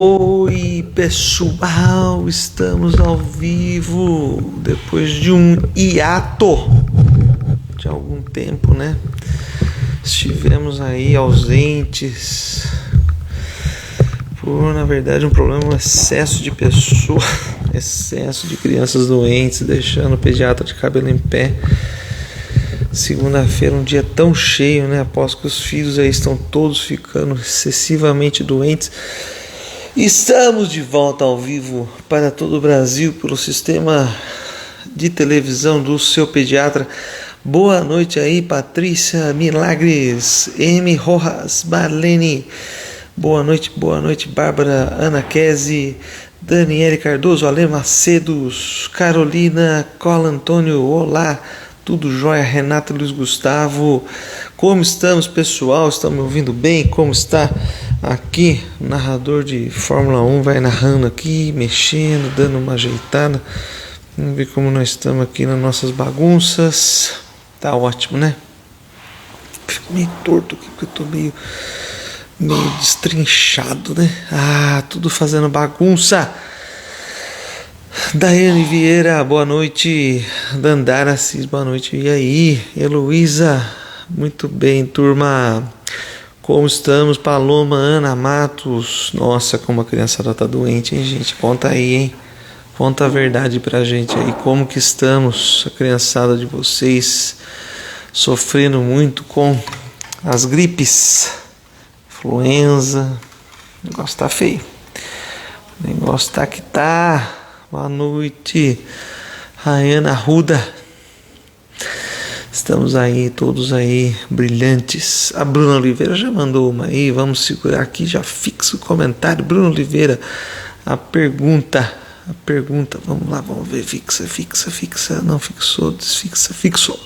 Oi, pessoal, estamos ao vivo depois de um hiato de algum tempo, né? Estivemos aí ausentes por, na verdade, um problema, um excesso de pessoas, excesso de crianças doentes, deixando o pediatra de cabelo em pé. Segunda-feira, um dia tão cheio, né? Após que os filhos aí estão todos ficando excessivamente doentes. Estamos de volta ao vivo para todo o Brasil pelo sistema de televisão do seu pediatra. Boa noite aí, Patrícia Milagres, M. Rojas, Marlene. Boa noite, Bárbara, Ana Kese, Daniele Cardoso, Ale Macedos, Carolina, Cola Antônio, olá, tudo jóia, Renata Luiz Gustavo. Como estamos, pessoal? Estão me ouvindo bem? Como está? Aqui, o narrador de Fórmula 1 vai narrando aqui, mexendo, dando uma ajeitada. Vamos ver como nós estamos aqui nas nossas bagunças. Tá ótimo, né? Fico meio torto aqui porque eu tô meio destrinchado, né? Tudo fazendo bagunça. Daiane Vieira, boa noite. Dandara Assis, boa noite. E aí, Heloísa? Muito bem, turma. Como estamos? Paloma, Ana Matos. Nossa, como a criançada tá doente, hein, gente? Conta aí, hein? Conta a verdade pra gente aí. Como que estamos? A criançada de vocês sofrendo muito com as gripes, influenza. O negócio tá feio. O negócio tá que tá. Boa noite, Rayana Arruda. Estamos aí, todos aí, brilhantes. A Bruna Oliveira já mandou uma aí, vamos segurar aqui, já fixa o comentário. Bruna Oliveira, a pergunta, vamos lá, vamos ver, fixa, não fixou, desfixa, fixou.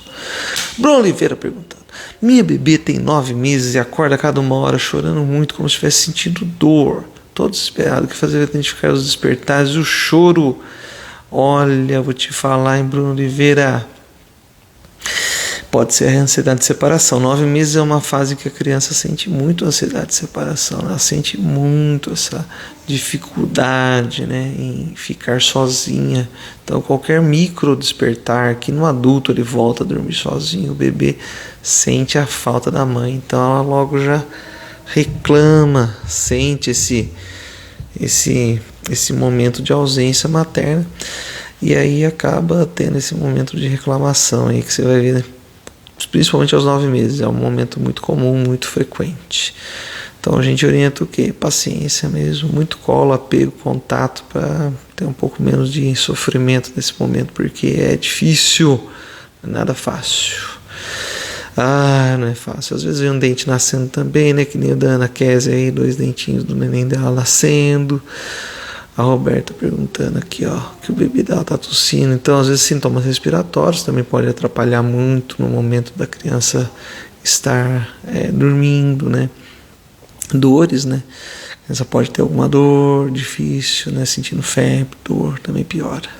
Bruna Oliveira perguntando: minha bebê tem 9 meses e acorda a cada 1 hora chorando muito, como se estivesse sentindo dor. Tô desesperado, que fazer identificar os despertares e o choro. Olha, vou te falar, hein, Bruna Oliveira. Pode ser a ansiedade de separação. 9 meses é uma fase que a criança sente muito a ansiedade de separação. Ela sente muito essa dificuldade, né, em ficar sozinha. Então, qualquer micro despertar, que no adulto ele volta a dormir sozinho, o bebê sente a falta da mãe. Então, ela logo já reclama, sente esse momento de ausência materna. E aí acaba tendo esse momento de reclamação aí que você vai ver, né? Principalmente aos 9 meses, é um momento muito comum, muito frequente. Então a gente orienta o quê? Paciência mesmo, muito colo, apego, contato, para ter um pouco menos de sofrimento nesse momento, porque é difícil, não é nada fácil. Não é fácil. Às vezes vem um dente nascendo também, né? Que nem o da Ana Kese aí, 2 dentinhos do neném dela nascendo. A Roberta perguntando aqui, ó, que o bebê dela tá tossindo. Então, às vezes, sintomas respiratórios também podem atrapalhar muito no momento da criança estar dormindo, né? Dores, né? A criança pode ter alguma dor difícil, né? Sentindo febre, dor, também piora.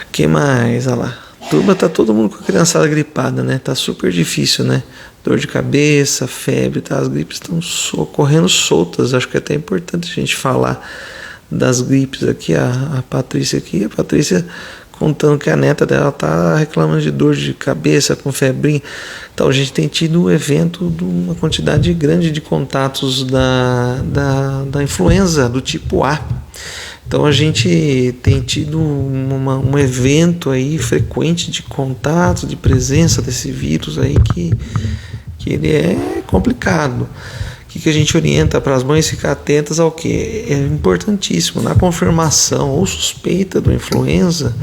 O que mais? Olha lá. Turma, tá todo mundo com a criançada gripada, né? Tá super difícil, né? Dor de cabeça, febre, tá? As gripes estão ocorrendo soltas. Acho que é até importante a gente falar das gripes aqui, a Patrícia aqui, contando que a neta dela tá reclamando de dor de cabeça, com febrinha. Então a gente tem tido um evento de uma quantidade grande de contatos da influenza do tipo A. Então a gente tem tido um evento aí frequente de contato, de presença desse vírus aí que ele é complicado. O que a gente orienta para as mães ficar atentas ao que é importantíssimo, na confirmação ou suspeita do influenza,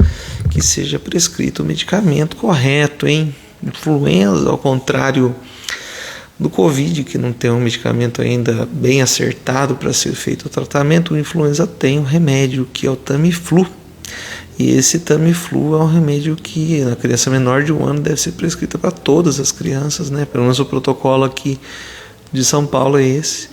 que seja prescrito o medicamento correto, hein? Influenza, ao contrário do Covid, que não tem um medicamento ainda bem acertado para ser feito o tratamento, o influenza tem um remédio que é o Tamiflu. E esse Tamiflu é um remédio que na criança menor de 1 ano deve ser prescrito para todas as crianças, né? Pelo menos o protocolo aqui de São Paulo é esse.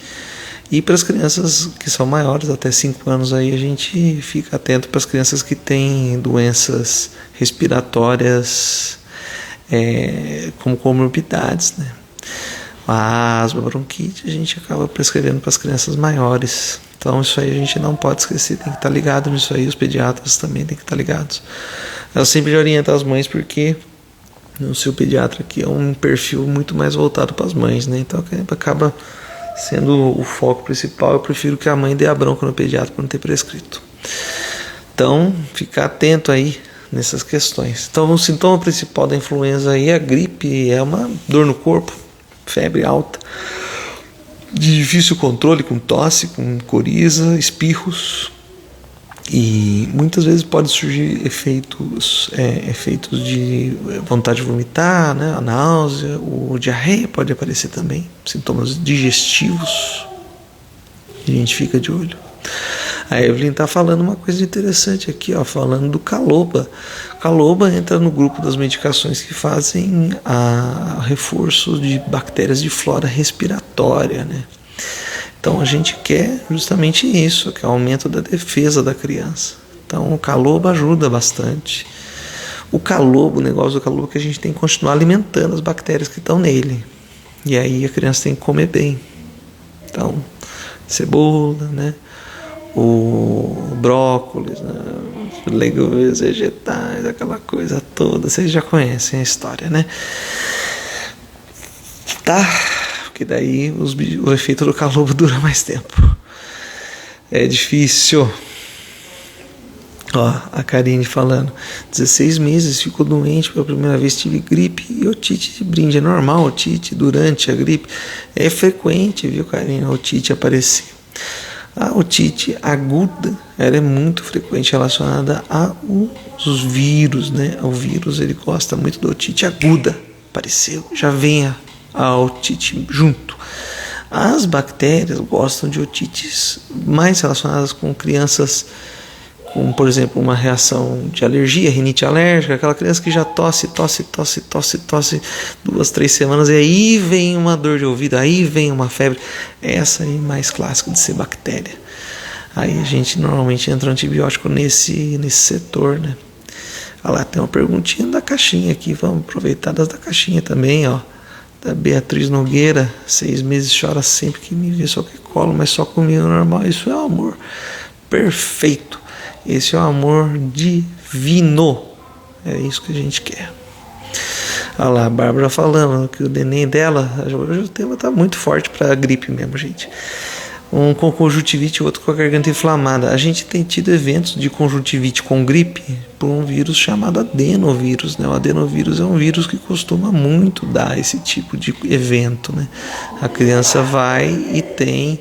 E para as crianças que são maiores, até 5 anos, aí a gente fica atento para as crianças que têm doenças respiratórias como comorbidades, né? A asma, bronquite, a gente acaba prescrevendo para as crianças maiores. Então isso aí a gente não pode esquecer, tem que estar ligado nisso aí, os pediatras também tem que estar ligados. Eu sempre oriento as mães porque o seu pediatra aqui é um perfil muito mais voltado para as mães, né? Então acaba sendo o foco principal. Eu prefiro que a mãe dê a bronca no pediatra por não ter prescrito. Então, ficar atento aí nessas questões. Então, o sintoma principal da influenza aí, a gripe, é uma dor no corpo, febre alta, de difícil controle, com tosse, com coriza, espirros, e muitas vezes pode surgir efeitos de vontade de vomitar, né, a náusea, o diarreia pode aparecer também, sintomas digestivos, a gente fica de olho. A Evelyn está falando uma coisa interessante aqui, ó, falando do caloba. Caloba entra no grupo das medicações que fazem reforço de bactérias de flora respiratória, né? Então a gente quer justamente isso, que é o aumento da defesa da criança. Então o caloba ajuda bastante. O negócio do calobo é que a gente tem que continuar alimentando as bactérias que estão nele. E aí a criança tem que comer bem. Então, cebola, né? O brócolis, né? Os legumes, vegetais, aquela coisa toda. Vocês já conhecem a história, né? Tá? Porque daí o efeito do calobo dura mais tempo. É difícil. Ó, a Karine falando, 16 meses, ficou doente pela primeira vez, tive gripe e otite de brinde. É normal otite durante a gripe? É frequente, viu, Karine, a otite aparecer. A otite aguda, ela é muito frequente relacionada aos vírus, né? O vírus, ele gosta muito da otite aguda. Apareceu, já vem a otite junto. As bactérias gostam de otites mais relacionadas com crianças com, por exemplo, uma reação de alergia, rinite alérgica, aquela criança que já tosse 2, 3 semanas, e aí vem uma dor de ouvido, aí vem uma febre. Essa aí é mais clássica de ser bactéria. Aí a gente normalmente entra um antibiótico nesse setor, né? Olha lá, tem uma perguntinha da caixinha aqui, vamos aproveitar das da caixinha também, ó. Da Beatriz Nogueira, 6 meses, chora sempre que me vê, só que colo, mas só comigo normal. Isso é amor perfeito. Esse é o amor divino. É isso que a gente quer. Olha lá, a Bárbara falando que o neném dela, hoje o tema está muito forte para a gripe mesmo, gente. Um com conjuntivite e outro com a garganta inflamada. A gente tem tido eventos de conjuntivite com gripe por um vírus chamado adenovírus, né? O adenovírus é um vírus que costuma muito dar esse tipo de evento, né? A criança vai e tem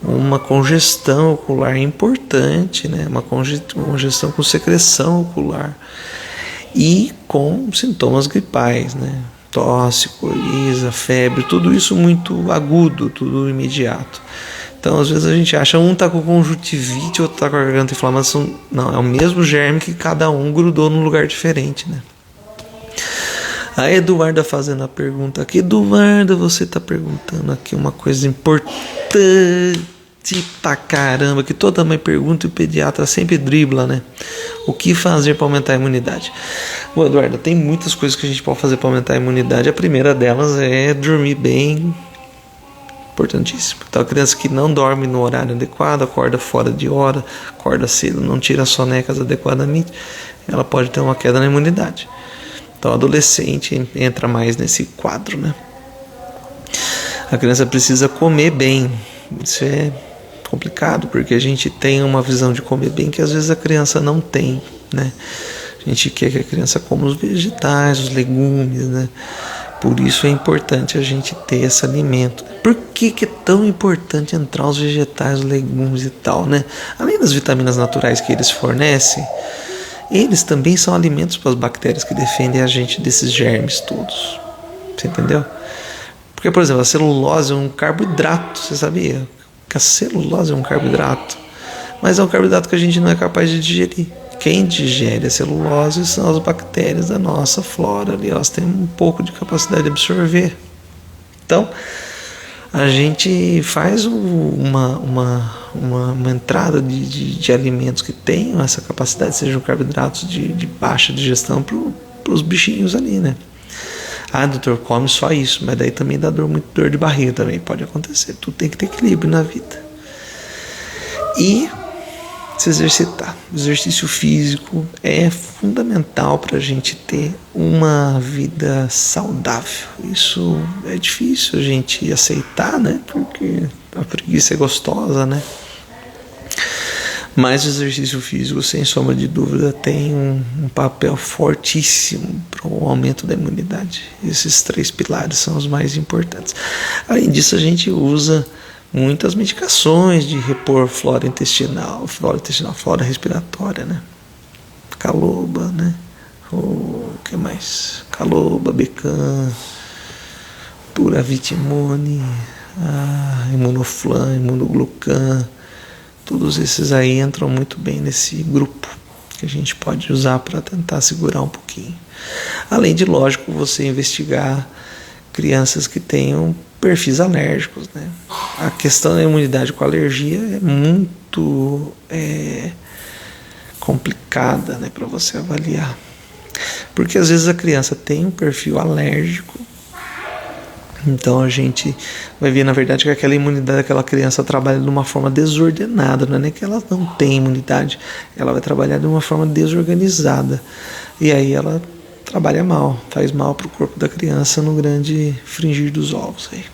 uma congestão ocular importante, né? Uma congestão com secreção ocular e com sintomas gripais, né? Tosse, coriza, febre, tudo isso muito agudo, tudo imediato. Então, às vezes a gente acha um está com conjuntivite, outro está com a garganta inflamada. Não, é o mesmo germe que cada um grudou num lugar diferente, né? A Eduarda fazendo a pergunta aqui. Eduarda, você está perguntando aqui uma coisa importante pra caramba, que toda mãe pergunta e o pediatra sempre dribla, né? O que fazer para aumentar a imunidade? Bom, Eduarda, tem muitas coisas que a gente pode fazer para aumentar a imunidade. A primeira delas é dormir bem. Importantíssimo. Então a criança que não dorme no horário adequado, acorda fora de hora, acorda cedo, não tira sonecas adequadamente, ela pode ter uma queda na imunidade. Então o adolescente entra mais nesse quadro, né? A criança precisa comer bem. Isso é complicado, porque a gente tem uma visão de comer bem que às vezes a criança não tem, né? A gente quer que a criança coma os vegetais, os legumes, né? Por isso é importante a gente ter esse alimento. Por que é tão importante entrar os vegetais, os legumes e tal, né? Além das vitaminas naturais que eles fornecem, eles também são alimentos para as bactérias que defendem a gente desses germes todos. Você entendeu? Porque, por exemplo, a celulose é um carboidrato. Você sabia que a celulose é um carboidrato? Mas é um carboidrato que a gente não é capaz de digerir. Quem digere a celulose são as bactérias da nossa flora ali, elas têm um pouco de capacidade de absorver. Então, a gente faz uma entrada de alimentos que tenham essa capacidade, sejam carboidratos de baixa digestão para os bichinhos ali, né? Ah, doutor, come só isso, mas daí também dá dor, muito dor de barriga também, pode acontecer. Tudo tem que ter equilíbrio na vida. E se exercitar. O exercício físico é fundamental para a gente ter uma vida saudável. Isso é difícil a gente aceitar, né? Porque a preguiça é gostosa, né? Mas o exercício físico, sem sombra de dúvida, tem um papel fortíssimo para o aumento da imunidade. Esses 3 pilares são os mais importantes. Além disso, a gente usa muitas medicações de repor flora intestinal, flora respiratória, né? Caloba, né? O que mais? Caloba, Becan, Puravitimune, Imunoflan, Imunoglucan. Todos esses aí entram muito bem nesse grupo que a gente pode usar para tentar segurar um pouquinho. Além de, lógico, você investigar crianças que tenham perfis alérgicos, né? A questão da imunidade com alergia é muito complicada, né, para você avaliar. Porque às vezes a criança tem um perfil alérgico, então a gente vai ver, na verdade, que aquela imunidade daquela criança trabalha de uma forma desordenada, não é nem que ela não tem imunidade, ela vai trabalhar de uma forma desorganizada. E aí ela trabalha mal, faz mal para o corpo da criança no grande fringir dos ovos. Aí.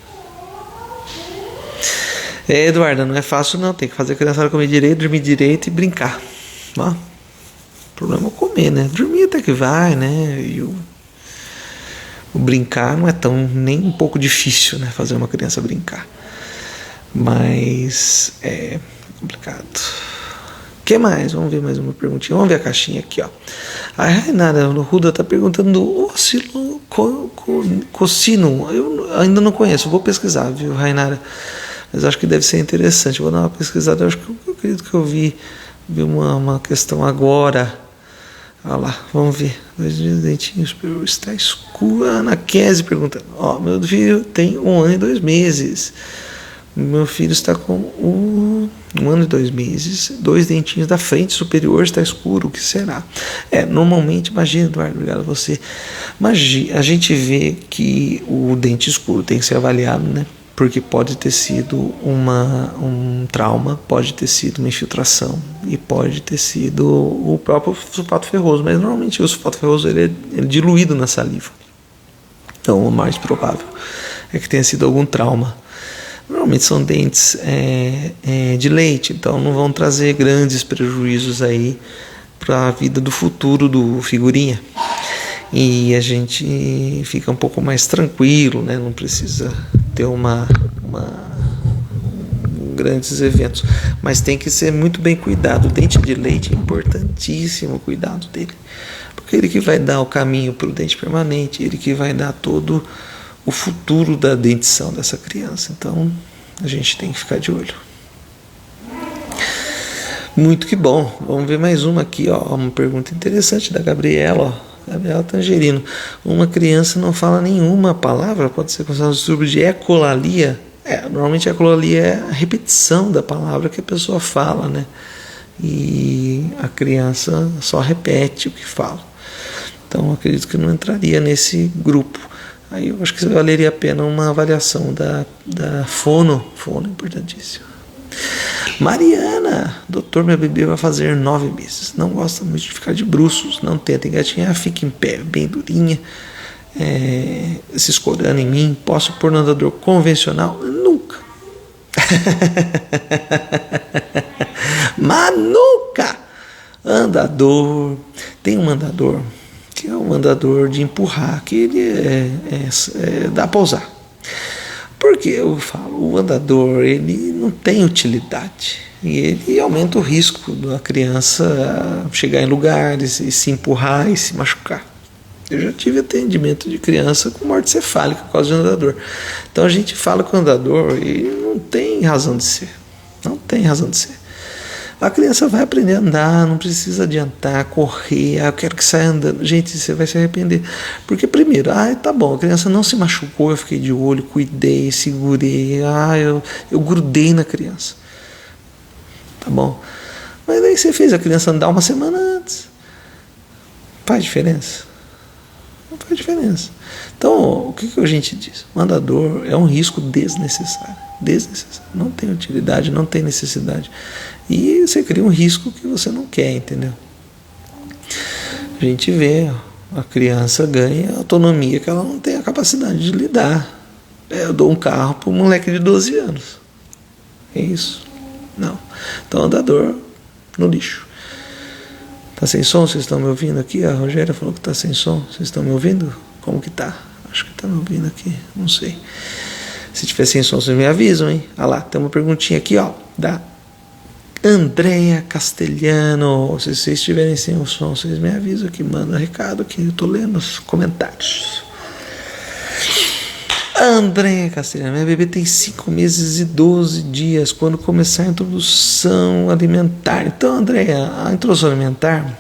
Eduarda, não é fácil não, tem que fazer a criança comer direito, dormir direito e brincar. Ó, o problema é comer, né? Dormir até que vai, né? E o brincar não é tão nem um pouco difícil, né? Fazer uma criança brincar. Mas é complicado. O que mais? Vamos ver mais uma perguntinha. Vamos ver a caixinha aqui, ó. A Rainara Ruda está perguntando do ocilococino. Eu ainda não conheço, vou pesquisar, viu, Rainara? Mas acho que deve ser interessante. Vou dar uma pesquisada. Eu acredito que eu vi uma questão agora. Olha lá, vamos ver. 2 dentinhos, está escuro. A Ana Kese perguntando. Ó, meu filho tem 1 ano e 2 meses. Meu filho está com 1 ano e 2 meses. 2 dentinhos da frente superior está escuro. O que será? Normalmente, imagina, Eduardo, obrigado a você. A gente vê que o dente escuro tem que ser avaliado, né? Porque pode ter sido um trauma, pode ter sido uma infiltração e pode ter sido o próprio sulfato ferroso. Mas normalmente o sulfato ferroso ele é diluído na saliva. Então o mais provável é que tenha sido algum trauma. Normalmente são dentes de leite, então não vão trazer grandes prejuízos aí para a vida do futuro do figurinha. E a gente fica um pouco mais tranquilo, né? Não precisa ter grandes eventos. Mas tem que ser muito bem cuidado. O dente de leite é importantíssimo o cuidado dele. Porque ele que vai dar o caminho para o dente permanente, ele que vai dar todo o futuro da dentição dessa criança. Então a gente tem que ficar de olho. Muito que bom. Vamos ver mais uma aqui, ó. Uma pergunta interessante da Gabriela, ó. Gabriela Tangerino. Uma criança não fala nenhuma palavra, pode ser considerado um distúrbio de ecolalia. Normalmente a ecolalia é a repetição da palavra que a pessoa fala, né? E a criança só repete o que fala. Então eu acredito que não entraria nesse grupo. Aí eu acho que valeria a pena uma avaliação da fono importantíssimo. Mariana, doutor, minha bebê vai fazer 9 meses. Não gosta muito de ficar de bruços, não tenta engatinhar, fica em pé, bem durinha, se escorando em mim. Posso pôr no andador convencional? Nunca. Mas nunca. Andador, tem um andador que é um andador de empurrar, que ele dá para usar. Porque eu falo, o andador ele não tem utilidade e ele aumenta o risco da criança chegar em lugares e se empurrar e se machucar. Eu já tive atendimento de criança com morte cefálica por causa de andador. Então a gente fala que o andador ele não tem razão de ser. Não tem razão de ser. A criança vai aprender a andar, não precisa adiantar, correr, eu quero que saia andando. Gente, você vai se arrepender. Porque primeiro, tá bom, a criança não se machucou, eu fiquei de olho, cuidei, segurei, eu grudei na criança. Tá bom? Mas aí você fez a criança andar 1 semana antes. Faz diferença? Não faz diferença. Então, o que a gente diz? O andador é um risco desnecessário. Desnecessário. Não tem utilidade, não tem necessidade. E você cria um risco que você não quer, entendeu? A gente vê, a criança ganha autonomia que ela não tem a capacidade de lidar. Eu dou um carro para um moleque de 12 anos. É isso? Não. Então, andador no lixo. Tá sem som? Vocês estão me ouvindo aqui? A Rogéria falou que tá sem som. Vocês estão me ouvindo? Como que tá? Acho que tá me ouvindo aqui. Não sei. Se tiver sem som, vocês me avisam, hein? Ah lá, tem uma perguntinha aqui, ó. Da Andréia Castelhano. Se vocês estiverem sem o som, vocês me avisam aqui. Manda um recado que eu tô lendo os comentários. Andréia Castelhano. Minha bebê tem 5 meses e 12 dias. Quando começar a introdução alimentar. Então, Andréia, a introdução alimentar,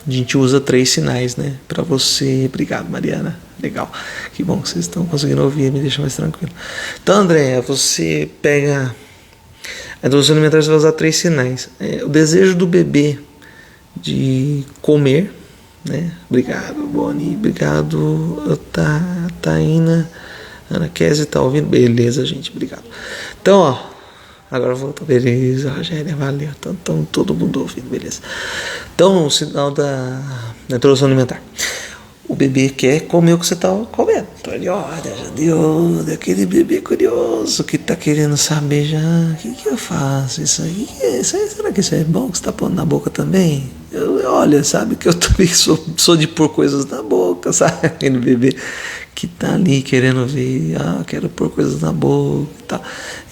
a gente usa 3 sinais, né? Para você. Obrigado, Mariana. Legal. Que bom que vocês estão conseguindo ouvir, me deixa mais tranquilo. Então, Andréia, você pega a introdução alimentar, você vai usar 3 sinais. O desejo do bebê de comer, né? Obrigado, Boni. Obrigado, Taina. Ana Kézia tá ouvindo? Beleza, gente. Obrigado. Então, ó. Agora voltou. Beleza, Rogéria. Valeu. Então, todo mundo ouvindo. Beleza. Então, o sinal da introdução alimentar. O bebê quer comer o que você está comendo. Então ele olha, já deu daquele bebê curioso que está querendo saber já o que eu faço, isso aí, será que isso é bom que você está pondo na boca também? Olha, sabe que eu também sou de pôr coisas na boca, sabe? Aquele bebê que está ali querendo ver, quero pôr coisas na boca e tal.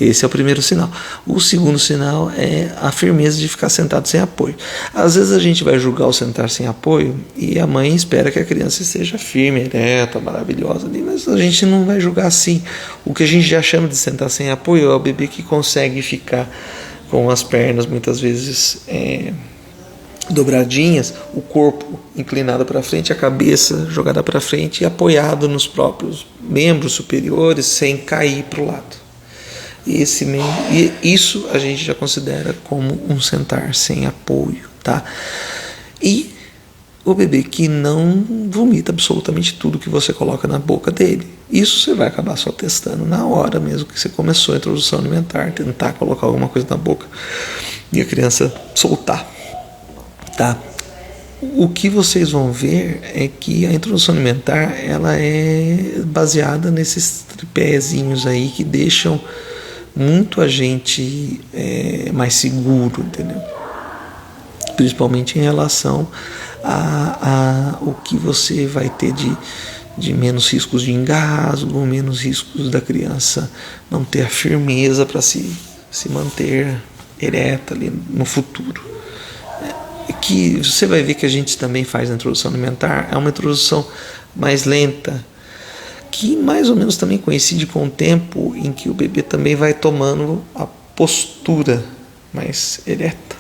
Esse é o primeiro sinal. O segundo sinal é a firmeza de ficar sentado sem apoio. Às vezes a gente vai julgar o sentar sem apoio e a mãe espera que a criança esteja firme, ereta, maravilhosa ali, mas a gente não vai julgar assim. O que a gente já chama de sentar sem apoio é o bebê que consegue ficar com as pernas muitas vezes dobradinhas, o corpo inclinado para frente, a cabeça jogada para frente e apoiado nos próprios membros superiores sem cair para o lado. E isso a gente já considera como um sentar sem apoio, tá? E o bebê que não vomita absolutamente tudo que você coloca na boca dele. Isso você vai acabar só testando na hora mesmo que você começou a introdução alimentar, tentar colocar alguma coisa na boca e a criança soltar. Tá. O que vocês vão ver é que a introdução alimentar ela é baseada nesses tripézinhos aí que deixam muito a gente mais seguro, entendeu? Principalmente em relação a o que você vai ter de menos riscos de engasgo, menos riscos da criança não ter a firmeza para se manter ereta ali no futuro. Que você vai ver que a gente também faz a introdução alimentar, é uma introdução mais lenta, que mais ou menos também coincide com o tempo em que o bebê também vai tomando a postura mais ereta.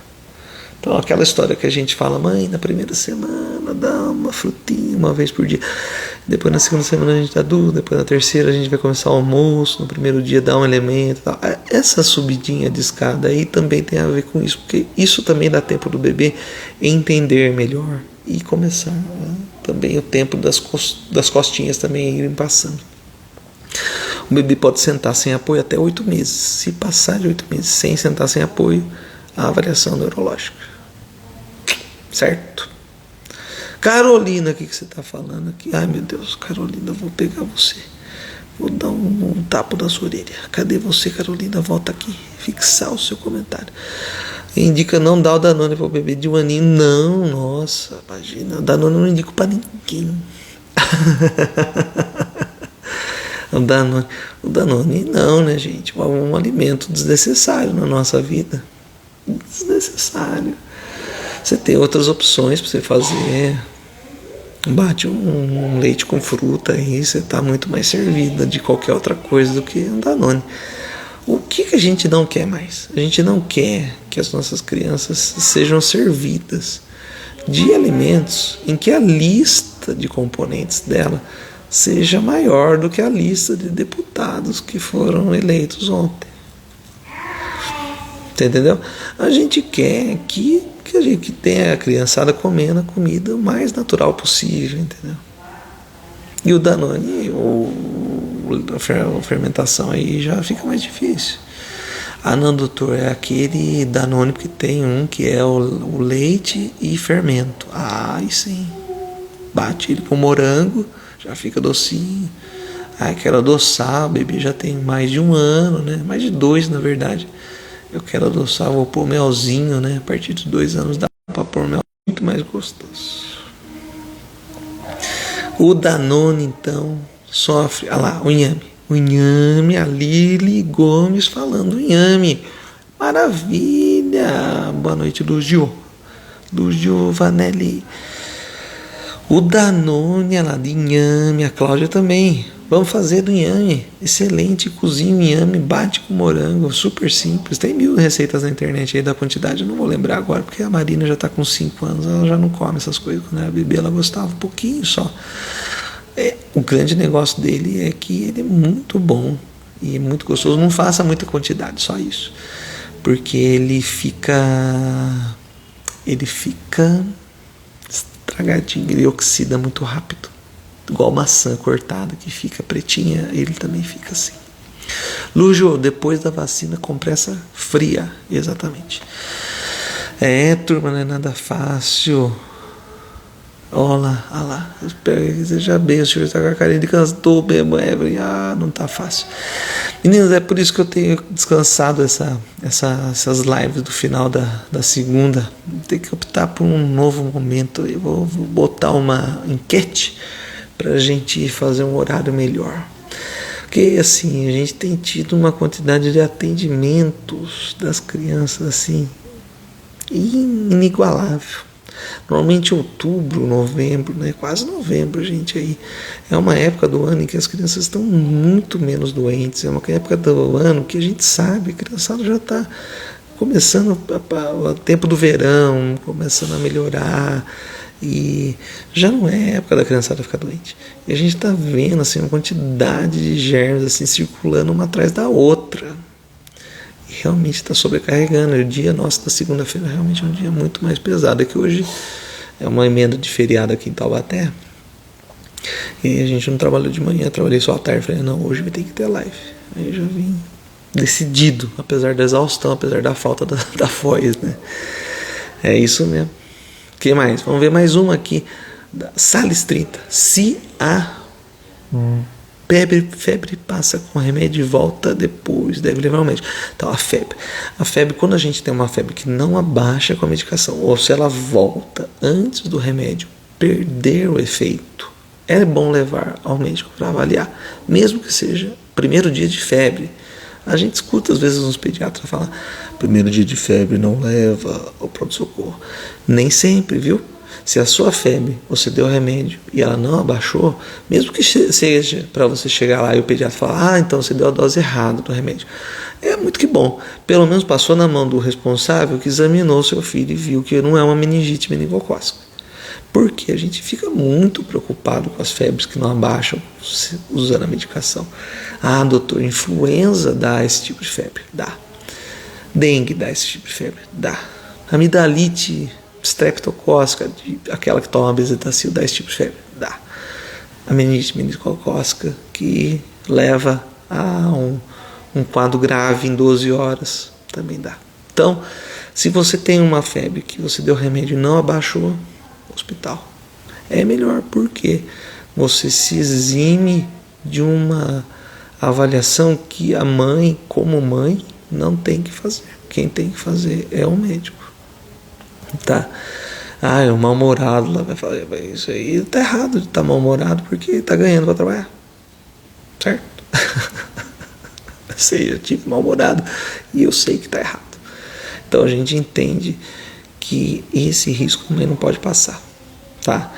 Então aquela história que a gente fala, mãe, na primeira semana dá uma frutinha uma vez por dia, depois na segunda semana a gente dá duas, depois na terceira a gente vai começar o almoço, no primeiro dia dá um elemento, tal. Essa subidinha de escada aí também tem a ver com isso, porque isso também dá tempo do bebê entender melhor e começar também o tempo das costinhas também irem passando. O bebê pode sentar sem apoio até 8 meses. Se passar de 8 meses sem sentar sem apoio, a avaliação neurológica. Certo? Carolina, o que você está falando aqui? Ai meu Deus, Carolina, vou pegar você. Vou dar um tapa na sua orelha. Cadê você, Carolina? Volta aqui. Fixar o seu comentário. Indica não dar o Danone para o bebê de 1 aninho. Não, nossa, imagina. O Danone eu não indico para ninguém. O Danone não, né, gente? Um alimento desnecessário na nossa vida. Desnecessário. Você tem outras opções para você fazer. Bate um leite com fruta aí, você está muito mais servida de qualquer outra coisa do que um Danone. O que a gente não quer mais? A gente não quer que as nossas crianças sejam servidas de alimentos em que a lista de componentes dela seja maior do que a lista de deputados que foram eleitos ontem. Você entendeu? A gente quer que a gente tenha a criançada comendo a comida o mais natural possível, entendeu? E o Danone, a fermentação aí já fica mais difícil. Ah, não, doutor, é aquele Danone que tem um que é o leite e fermento. Ah, aí sim. Bate ele com morango, já fica docinho. Ah, quero adoçar, o bebê já tem mais de 1 ano, né? Mais de 2, na verdade. Eu quero adoçar, vou pôr melzinho, né? A partir de 2 anos dá pra pôr mel, muito mais gostoso. O Danone, então, sofre. Ah lá, o inhame. O inhame, a Lili Gomes falando inhame. Maravilha! Boa noite, Lugio. Lugio Vanelli. O Danone, lá de inhame, a Cláudia também. Vamos fazer do inhame. Excelente, cozinha o inhame, bate com morango, super simples. Tem 1000 receitas na internet aí da quantidade, eu não vou lembrar agora, porque a Marina já está com 5 anos, ela já não come essas coisas. Quando era bebê, ela gostava um pouquinho só. O grande negócio dele é que ele é muito bom e muito gostoso. Não faça muita quantidade, só isso. Porque ele fica estragadinho, ele oxida muito rápido. Igual maçã cortada que fica pretinha, ele também fica assim. Lujo, depois da vacina, compressa fria. Exatamente. Turma, não é nada fácil. Olha lá. Seja bem, o senhor está com a carinha de cantor mesmo, Evelyn. Não tá fácil. Meninas, é por isso que eu tenho descansado essas lives do final da segunda. Tem que optar por um novo momento. Eu vou botar uma enquete pra gente fazer um horário melhor. Porque assim, a gente tem tido uma quantidade de atendimentos das crianças assim inigualável. Normalmente outubro, novembro, né? Quase novembro, gente, aí é uma época do ano em que as crianças estão muito menos doentes, é uma época do ano que a gente sabe, a criançada já está começando o tempo do verão, começando a melhorar, e já não é época da criançada ficar doente. E a gente está vendo assim, uma quantidade de germes assim, circulando uma atrás da outra. E realmente está sobrecarregando. O dia nosso da segunda-feira realmente é um dia muito mais pesado. É que hoje é uma emenda de feriado aqui em Taubaté. E a gente não trabalhou de manhã, trabalhei só à tarde. Falei, não, hoje vai ter que ter live. Aí eu já vim decidido, apesar da exaustão, apesar da falta da voz, né? É isso mesmo. O que mais? Vamos ver mais uma aqui. Da Sales 30. Se a febre passa com remédio e volta depois, deve levar ao médico. Então, a febre, quando a gente tem uma febre que não abaixa com a medicação, ou se ela volta antes do remédio perder o efeito, é bom levar ao médico para avaliar, mesmo que seja primeiro dia de febre. A gente escuta às vezes uns pediatras falar, primeiro dia de febre não leva ao pronto-socorro. Nem sempre, viu? Se a sua febre, você deu remédio e ela não abaixou, mesmo que seja para você chegar lá e o pediatra falar, então você deu a dose errada do remédio. É muito que bom. Pelo menos passou na mão do responsável que examinou seu filho e viu que não é uma meningite meningocócica. Porque a gente fica muito preocupado com as febres que não abaixam usando a medicação. Doutor, influenza dá esse tipo de febre? Dá. Dengue dá esse tipo de febre? Dá. Amidalite streptocócica, aquela que toma bezetacil, dá esse tipo de febre? Dá. A meningite meningocócica, que leva a um quadro grave em 12 horas, também dá. Então, se você tem uma febre que você deu remédio e não abaixou, hospital. É melhor porque você se exime de uma avaliação que a mãe, como mãe, não tem que fazer. Quem tem que fazer é o médico. Tá? É um mal-humorado lá, vai falar, isso aí tá errado de estar mal-humorado porque tá ganhando para trabalhar. Certo? Eu sei, eu tive mal-humorado e eu sei que tá errado. Então a gente entende que esse risco também não pode passar, tá?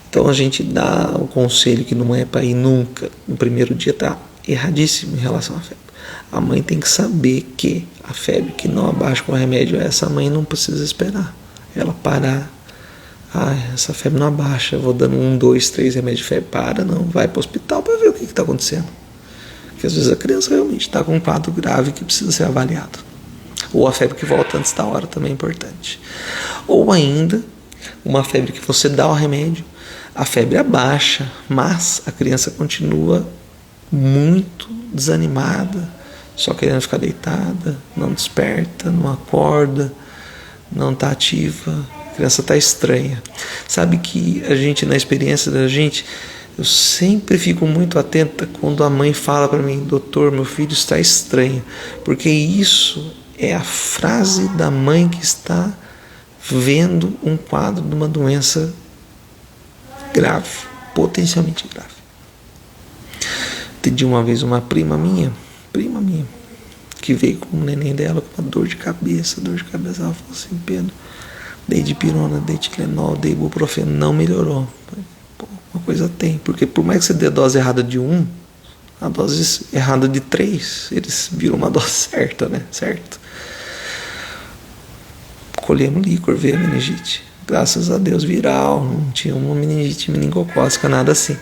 Então a gente dá o conselho que não é para ir nunca no primeiro dia, tá erradíssimo em relação à febre. A mãe tem que saber que a febre que não abaixa com o remédio, essa mãe não precisa esperar ela parar. Essa febre não abaixa, eu vou dando 1, 2, 3 remédios de febre, não, vai para o hospital para ver o que está acontecendo. Porque às vezes a criança realmente está com um quadro grave que precisa ser avaliado. Ou a febre que volta antes da hora também é importante. Ou ainda, uma febre que você dá o remédio, A febre abaixa, mas a criança continua muito desanimada, só querendo ficar deitada, não desperta, não acorda, não está ativa, a criança está estranha. Sabe que a gente, na experiência da gente, eu sempre fico muito atenta quando a mãe fala para mim: doutor, meu filho está estranho, porque isso é a frase da mãe que está vendo um quadro de uma doença grave, potencialmente grave. Entendi uma vez uma prima minha, que veio com o neném dela com uma dor de cabeça. Ela falou assim: Pedro, dei dipirona, dei Tilenol, dei ibuprofeno, não melhorou. Pô, uma coisa tem, porque por mais que você dê a dose errada de 1, a dose errada de 3, eles viram uma dose certa, né? Certo? Colhemos líquor, veio a meningite. Graças a Deus, viral, não tinha uma meningite meningocócica, nada assim.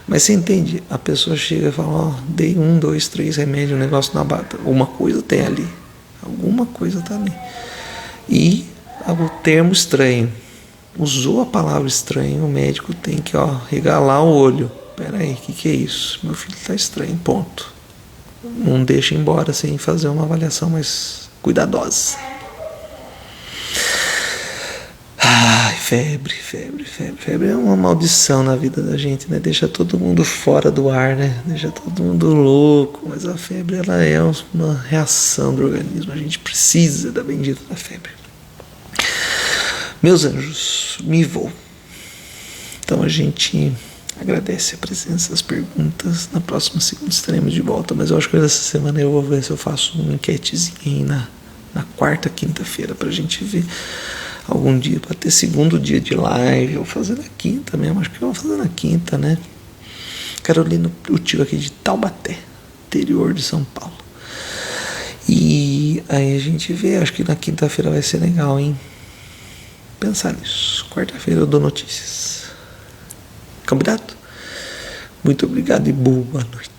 Mas você entende? A pessoa chega e fala: ó, dei 1, 2, 3 remédios, o negócio na bata. Alguma coisa tem ali. Alguma coisa tá ali. E o termo estranho. Usou a palavra estranho, o médico tem que, regalar o olho. Peraí, o que é isso? Meu filho tá estranho, ponto. Não deixa embora sem fazer uma avaliação mais cuidadosa. Ai, febre é uma maldição na vida da gente, né? Deixa todo mundo fora do ar, né? Deixa todo mundo louco, mas a febre, ela é uma reação do organismo, a gente precisa da bendita da febre. Meus anjos, me vou. Então a gente agradece a presença, as perguntas. Na próxima segunda estaremos de volta, mas eu acho que essa semana eu vou ver se eu faço uma enquetezinha aí na quarta, quinta-feira, pra gente ver algum dia, para ter segundo dia de live. Eu vou fazer na quinta mesmo, acho que eu vou fazer na quinta, né? Carolina, o tio aqui de Taubaté, interior de São Paulo. E aí a gente vê, acho que na quinta-feira vai ser legal, hein? Pensar nisso. Quarta-feira eu dou notícias. Combinado? Muito obrigado e boa noite.